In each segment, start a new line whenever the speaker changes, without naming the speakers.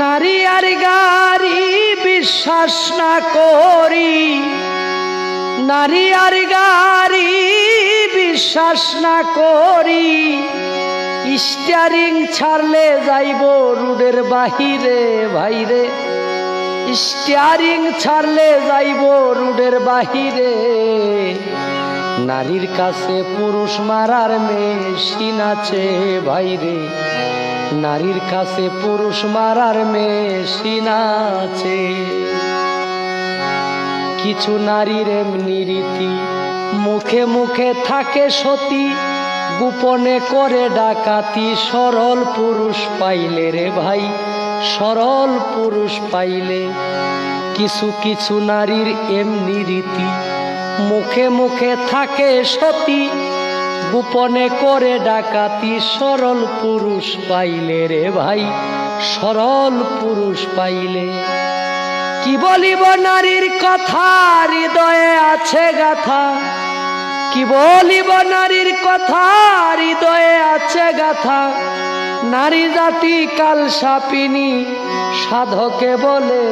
নারী আর গারি বিশ্বাস না করি, নারী আর গারি বিশ্বাস না করি, স্টিয়ারিং ছাড়লে যাইব রুডের বাহিরে ভাইরে, স্টিয়ারিং ছাড়লে যাইব রুডের বাহিরে। নারীর কাছে পুরুষ মারার মেশিন আছে ভাইরে, নারীর কাছে পুরুষ মারার মেশিন আছে। কিছু নারীর এমনি রীতি, মুখে মুখে থাকে সতী, গোপনে করে ডাকাতি, সরল পুরুষ পাইলে রে ভাই, সরল পুরুষ পাইলে। কিছু কিছু নারীর এমনি রীতি, মুখে মুখে থাকে সতী, গোপনে করে ডাকাতি, সরল পুরুষ পাইলে রে ভাই, সরল পুরুষ পাইলে। কি বলিব নারীর কথা, হৃদয়ে আছে গাথা, কি বলিব নারীর কথা, হৃদয়ে আছে গাথা। নারী জাতি কাল সাপিনী সাধকে বলে,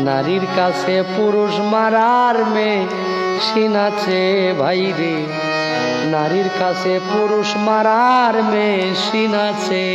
নারীর কাছে পুরুষ মারার মেশিন আছে ভাইরে, নারীর কাছে পুরুষ মারার মেশিন আছে।